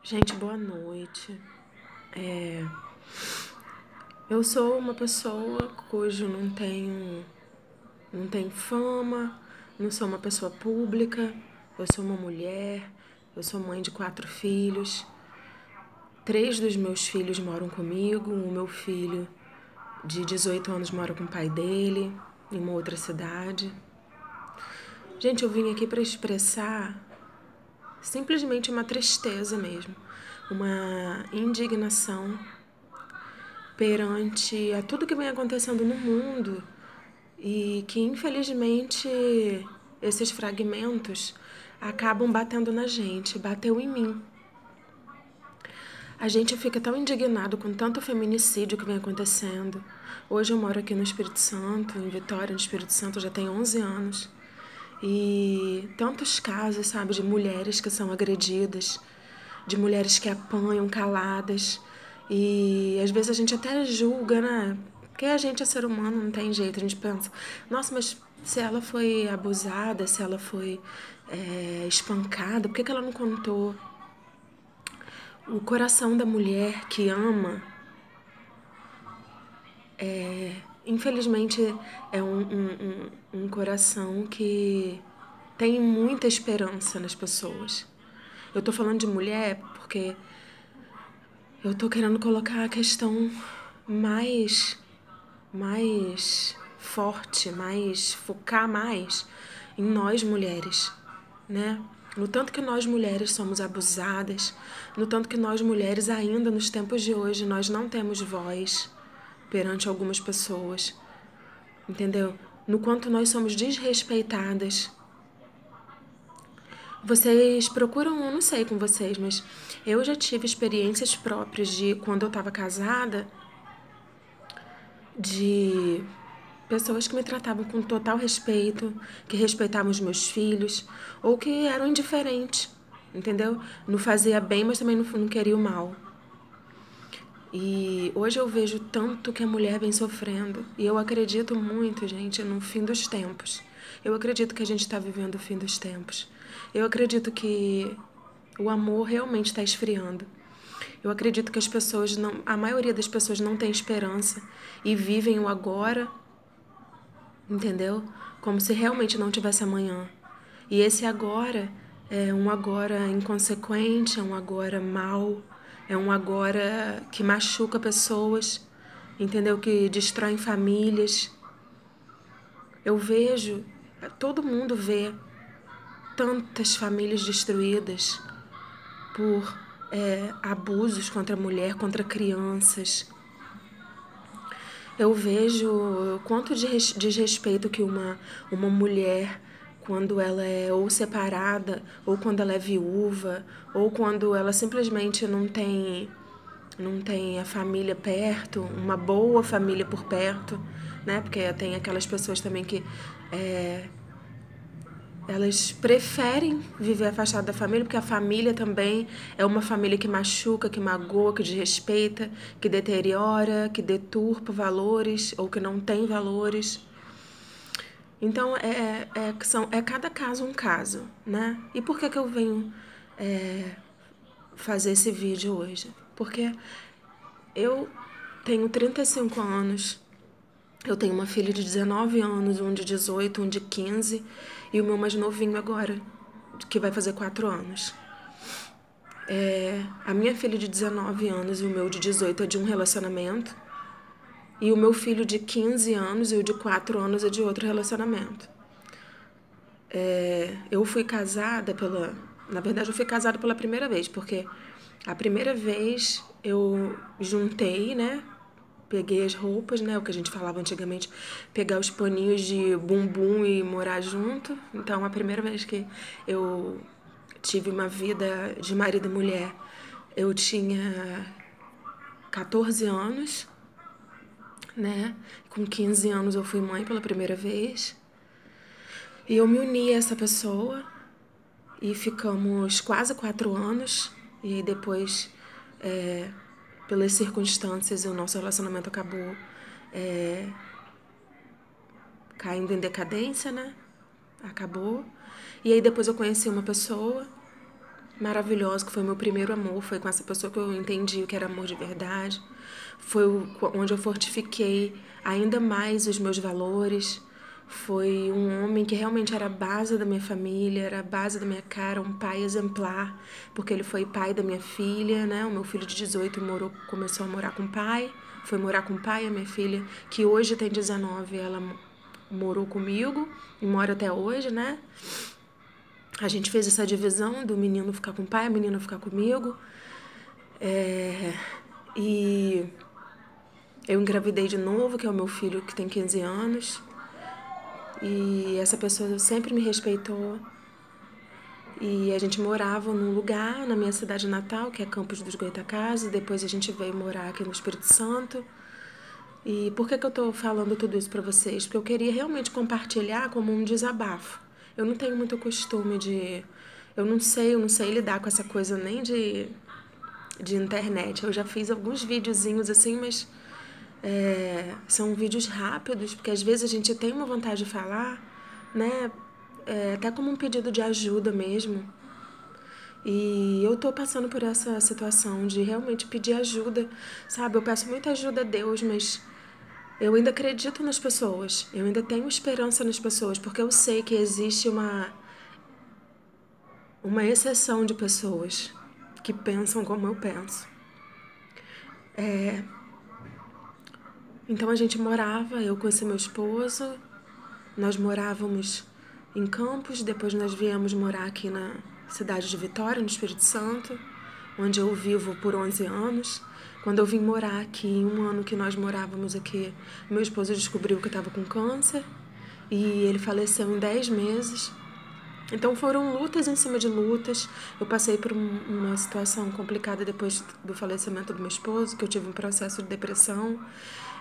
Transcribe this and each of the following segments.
Gente, boa noite. Eu sou uma pessoa cujo não tenho fama, não sou uma pessoa pública, eu sou uma mulher, eu sou mãe de 4 filhos. 3 dos meus filhos moram comigo, o meu filho de 18 anos mora com o pai dele, em uma outra cidade. Gente, eu vim aqui para expressar simplesmente uma tristeza mesmo, uma indignação perante a tudo que vem acontecendo no mundo e que, infelizmente, esses fragmentos acabam batendo na gente, bateu em mim. A gente fica tão indignado com tanto feminicídio que vem acontecendo. Hoje eu moro aqui no Espírito Santo, em Vitória, no Espírito Santo, já tem 11 anos. E tantos casos, sabe, de mulheres que são agredidas, de mulheres que apanham caladas. E às vezes a gente até julga, né? Porque a gente é ser humano, não tem jeito. A gente pensa, nossa, mas se ela foi abusada, se ela foi espancada, por que ela não contou? O coração da mulher que ama, infelizmente, é um coração que tem muita esperança nas pessoas. Eu tô falando de mulher porque eu tô querendo colocar a questão mais forte, focar mais em nós mulheres, né? No tanto que nós mulheres somos abusadas, no tanto que nós mulheres ainda nos tempos de hoje nós não temos voz perante algumas pessoas, entendeu? No quanto nós somos desrespeitadas. Vocês procuram, eu não sei com vocês, mas eu já tive experiências próprias de quando eu estava casada, de pessoas que me tratavam com total respeito, que respeitavam os meus filhos, ou que eram indiferentes, entendeu? Não fazia bem, mas também não queria o mal. E hoje eu vejo tanto que a mulher vem sofrendo. E eu acredito muito, gente, no fim dos tempos. Eu acredito que a gente está vivendo o fim dos tempos. Eu acredito que o amor realmente está esfriando. Eu acredito que as pessoas não, a maioria das pessoas não tem esperança e vivem o agora, entendeu? Como se realmente não tivesse amanhã. E esse agora é um agora inconsequente, é um agora mau, é um agora que machuca pessoas, entendeu? Que destrói famílias. Eu vejo, todo mundo vê tantas famílias destruídas por abusos contra a mulher, contra crianças. Eu vejo o quanto de desrespeito que uma mulher, quando ela é ou separada, ou quando ela é viúva, ou quando ela simplesmente não tem a família perto, uma boa família por perto, né? Porque tem aquelas pessoas também que elas preferem viver afastada da família, porque a família também é uma família que machuca, que magoa, que desrespeita, que deteriora, que deturpa valores ou que não tem valores. Então, é cada caso um caso, né? E por que eu venho fazer esse vídeo hoje? Porque eu tenho 35 anos, eu tenho uma filha de 19 anos, um de 18, um de 15 e o meu mais novinho agora, que vai fazer 4 anos. A minha filha de 19 anos e o meu de 18 é de um relacionamento. E o meu filho de 15 anos e o de 4 anos é de outro relacionamento. Eu fui casada pela... Na verdade, eu fui casada pela primeira vez, porque a primeira vez eu juntei, né? Peguei as roupas, né? O que a gente falava antigamente, pegar os paninhos de bumbum e morar junto. Então, a primeira vez que eu tive uma vida de marido e mulher, eu tinha 14 anos, né? Com 15 anos eu fui mãe pela primeira vez. E eu me uni a essa pessoa e ficamos quase 4 anos. E depois, pelas circunstâncias, o nosso relacionamento acabou caindo em decadência, né? Acabou. E aí depois eu conheci uma pessoa maravilhosa, que foi meu primeiro amor, foi com essa pessoa que eu entendi o que era amor de verdade, onde eu fortifiquei ainda mais os meus valores, foi um homem que realmente era a base da minha família, era a base da minha cara, um pai exemplar, porque ele foi pai da minha filha, né? O meu filho de 18 começou a morar com o pai, foi morar com o pai, a minha filha, que hoje tem 19, ela morou comigo e mora até hoje, né? A gente fez essa divisão do menino ficar com o pai, a menina ficar comigo. E eu engravidei de novo, que é o meu filho que tem 15 anos. E essa pessoa sempre me respeitou. E a gente morava num lugar na minha cidade natal, que é Campos dos Goytacazes. Depois a gente veio morar aqui no Espírito Santo. E por que eu tô falando tudo isso pra vocês? Porque eu queria realmente compartilhar como um desabafo. Eu não tenho muito costume de... eu não sei lidar com essa coisa nem de internet. Eu já fiz alguns videozinhos assim, mas são vídeos rápidos, porque às vezes a gente tem uma vontade de falar, né? Até como um pedido de ajuda mesmo. E eu tô passando por essa situação de realmente pedir ajuda, sabe? Eu peço muita ajuda a Deus, mas eu ainda acredito nas pessoas. Eu ainda tenho esperança nas pessoas, porque eu sei que existe uma exceção de pessoas que pensam como eu penso. Então a gente morava, eu com esse meu esposo, nós morávamos em Campos, depois nós viemos morar aqui na cidade de Vitória, no Espírito Santo, onde eu vivo por 11 anos. Quando eu vim morar aqui, em um ano que nós morávamos aqui, meu esposo descobriu que eu estava com câncer e ele faleceu em 10 meses. Então foram lutas em cima de lutas. Eu passei por uma situação complicada depois do falecimento do meu esposo, que eu tive um processo de depressão.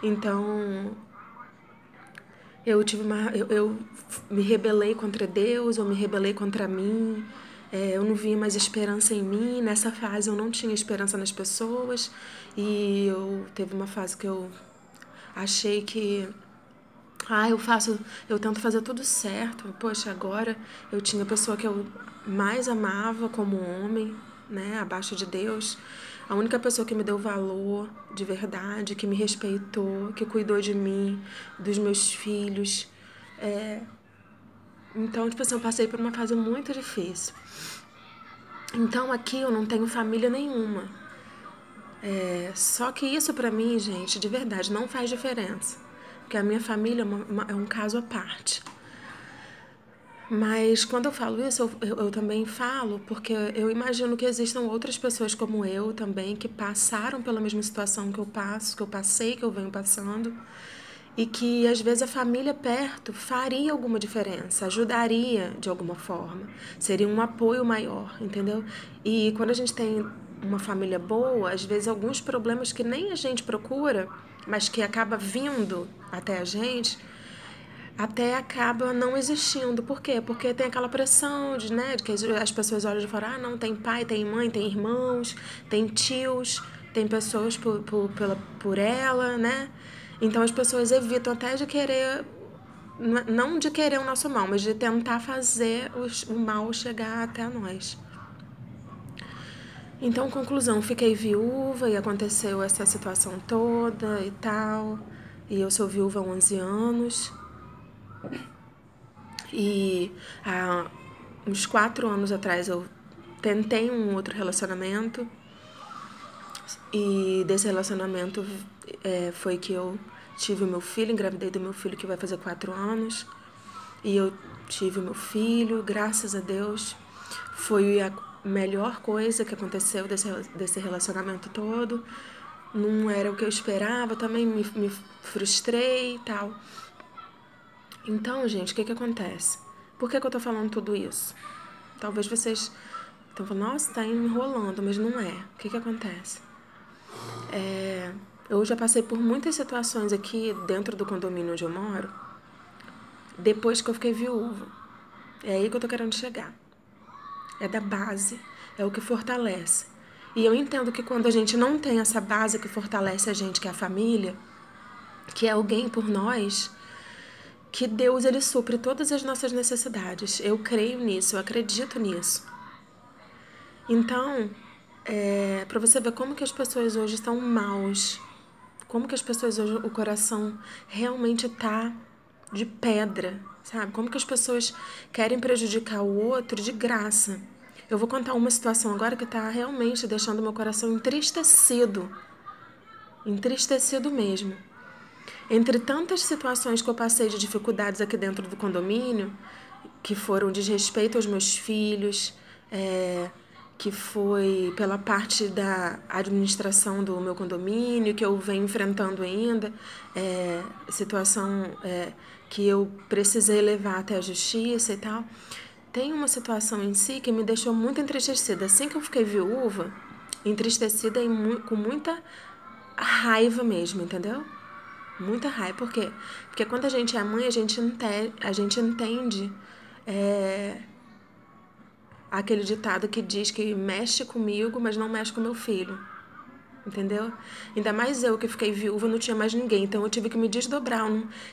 Então eu me rebelei contra Deus, eu me rebelei contra mim. Eu não via mais esperança em mim. Nessa fase eu não tinha esperança nas pessoas. E teve uma fase que eu achei que eu tento fazer tudo certo. Poxa, agora eu tinha a pessoa que eu mais amava como homem, né, abaixo de Deus. A única pessoa que me deu valor de verdade, que me respeitou, que cuidou de mim, dos meus filhos. Então, tipo assim, eu passei por uma fase muito difícil. Então, aqui eu não tenho família nenhuma. Só que isso pra mim, gente, de verdade, não faz diferença. Porque a minha família é um caso à parte. Mas quando eu falo isso, eu também falo porque eu imagino que existam outras pessoas como eu também que passaram pela mesma situação que eu passo, que eu passei, que eu venho passando. E que às vezes a família perto faria alguma diferença, ajudaria de alguma forma, seria um apoio maior, entendeu? E quando a gente tem uma família boa, às vezes alguns problemas que nem a gente procura, mas que acaba vindo até a gente, até acaba não existindo. Por quê? Porque tem aquela pressão de que as pessoas olham de fora, não, tem pai, tem mãe, tem irmãos, tem tios, tem pessoas por ela, né? Então as pessoas evitam até de querer, não de querer o nosso mal, mas de tentar fazer o mal chegar até nós. Então, conclusão, fiquei viúva e aconteceu essa situação toda e tal. E eu sou viúva há 11 anos. E há uns 4 anos atrás eu tentei um outro relacionamento. E desse relacionamento foi que eu tive o meu filho, engravidei do meu filho que vai fazer 4 anos. E eu tive o meu filho, graças a Deus. Foi a melhor coisa que aconteceu desse relacionamento todo. Não era o que eu esperava, também me frustrei e tal. Então, gente, o que acontece? Por que eu tô falando tudo isso? Talvez vocês estão falando, nossa, tá enrolando, mas não é. O que acontece? Eu já passei por muitas situações aqui dentro do condomínio onde eu moro, depois que eu fiquei viúva. É aí que eu tô querendo chegar. É da base, é o que fortalece. E eu entendo que quando a gente não tem essa base que fortalece a gente, que é a família, que é alguém por nós, que Deus ele supre todas as nossas necessidades. Eu creio nisso, eu acredito nisso. Então, para você ver como que as pessoas hoje estão maus, como que as pessoas hoje, o coração realmente tá de pedra, sabe? Como que as pessoas querem prejudicar o outro de graça. Eu vou contar uma situação agora que tá realmente deixando meu coração entristecido. Entristecido mesmo. Entre tantas situações que eu passei de dificuldades aqui dentro do condomínio, que foram desrespeito aos meus filhos, que foi pela parte da administração do meu condomínio, que eu venho enfrentando ainda, situação que eu precisei levar até a justiça e tal. Tem uma situação em si que me deixou muito entristecida. Assim que eu fiquei viúva, entristecida e com muita raiva mesmo, entendeu? Muita raiva. Por quê? Porque quando a gente é mãe, a gente entende aquele ditado que diz que mexe comigo, mas não mexe com meu filho. Entendeu? Ainda mais eu que fiquei viúva, não tinha mais ninguém. Então eu tive que me desdobrar.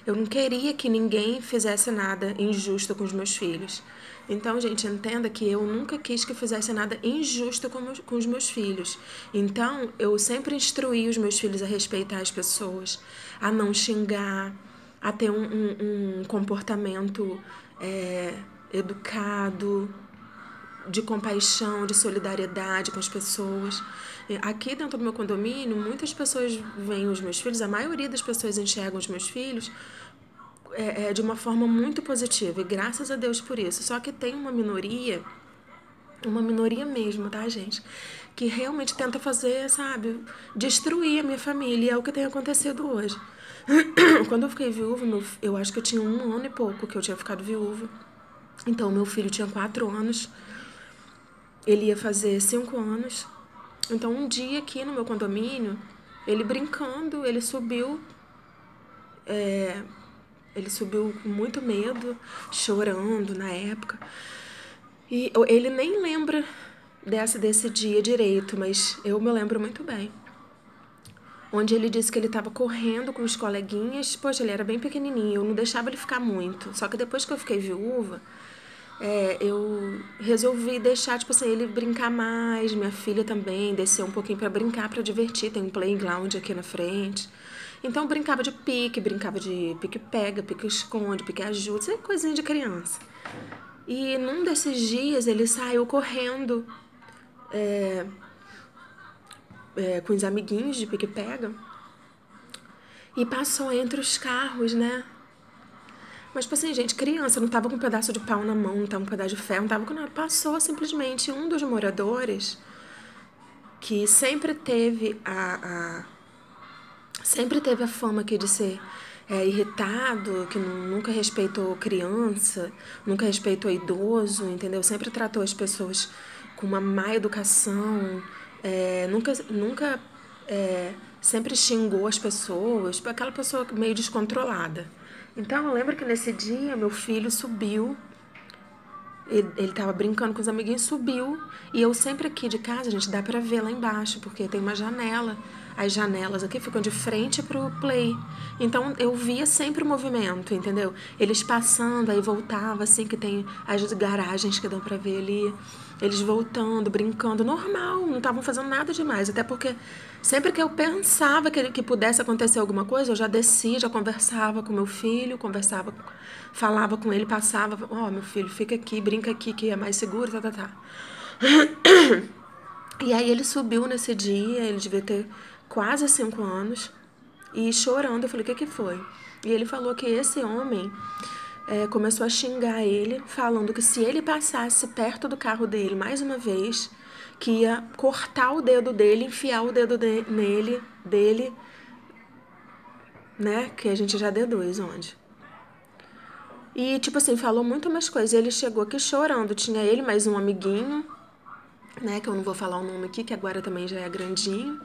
Eu não queria que ninguém fizesse nada injusto com os meus filhos. Então, gente, entenda que eu nunca quis que fizesse nada injusto com os meus filhos. Então, eu sempre instruí os meus filhos a respeitar as pessoas, a não xingar, a ter um comportamento educado, de compaixão, de solidariedade com as pessoas. Aqui dentro do meu condomínio, muitas pessoas veem os meus filhos, a maioria das pessoas enxergam os meus filhos de uma forma muito positiva, e graças a Deus por isso. Só que tem uma minoria mesmo, tá, gente? Que realmente tenta fazer, sabe, destruir a minha família, e é o que tem acontecido hoje. Quando eu fiquei viúva, eu acho que eu tinha 1 ano e pouco que eu tinha ficado viúva. Então, meu filho tinha 4 anos. Ele ia fazer 5 anos. Então, um dia aqui no meu condomínio, ele brincando, ele subiu com muito medo, chorando na época. E ele nem lembra desse dia direito, mas eu me lembro muito bem. Onde ele disse que ele estava correndo com os coleguinhas. Poxa, ele era bem pequenininho, eu não deixava ele ficar muito. Só que depois que eu fiquei viúva, eu resolvi deixar, tipo assim, ele brincar mais. Minha filha também desceu um pouquinho para brincar, para divertir. Tem um playground aqui na frente. Então, brincava de pique, brincava de pique-pega, pique-esconde, pique-ajuda, isso é coisinha de criança. E num desses dias, ele saiu correndo com os amiguinhos de pique-pega e passou entre os carros, né? Mas, tipo assim, gente, criança, não tava com um pedaço de pau na mão, não tava com um pedaço de ferro, não tava com nada. Passou simplesmente um dos moradores que sempre teve a fama aqui de ser irritado, que nunca respeitou criança, nunca respeitou idoso, entendeu? Sempre tratou as pessoas com uma má educação, nunca sempre xingou as pessoas, tipo aquela pessoa meio descontrolada. Então, eu lembro que nesse dia, meu filho subiu, ele tava brincando com os amiguinhos, subiu, e eu sempre aqui de casa, gente, dá pra ver lá embaixo, porque tem uma janela. As janelas aqui ficam de frente pro play. Então, eu via sempre o movimento, entendeu? Eles passando, aí voltava, assim, que tem as garagens que dão pra ver ali. Eles voltando, brincando, normal, não estavam fazendo nada demais. Até porque sempre que eu pensava que pudesse acontecer alguma coisa, eu já descia, já conversava com meu filho, falava com ele, passava, meu filho, fica aqui, brinca aqui, que é mais seguro, tá, tá, tá. E aí ele subiu nesse dia, ele devia ter quase 5 anos, e chorando, eu falei, o que foi? E ele falou que esse homem começou a xingar ele, falando que se ele passasse perto do carro dele mais uma vez, que ia cortar o dedo dele, enfiar o dedo dele, né? Que a gente já deduz onde. E, tipo assim, falou muito mais coisas. Ele chegou aqui chorando. Tinha ele mais um amiguinho, né? Que eu não vou falar o nome aqui, que agora também já é grandinho.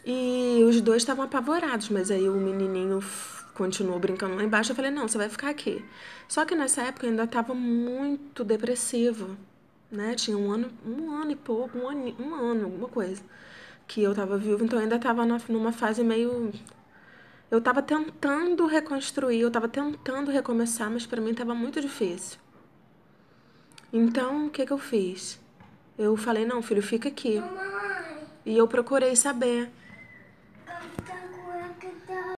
E os dois estavam apavorados, mas aí o menininho continuou brincando lá embaixo. Eu falei, não, você vai ficar aqui. Só que nessa época eu ainda estava muito depressivo, né? Tinha um ano e pouco, um ano, alguma coisa, que eu estava viúva. Então eu ainda estava numa fase meio... Eu estava tentando reconstruir, eu estava tentando recomeçar, mas para mim estava muito difícil. Então, o que eu fiz? Eu falei, não, filho, fica aqui. Mamãe, E eu procurei saber.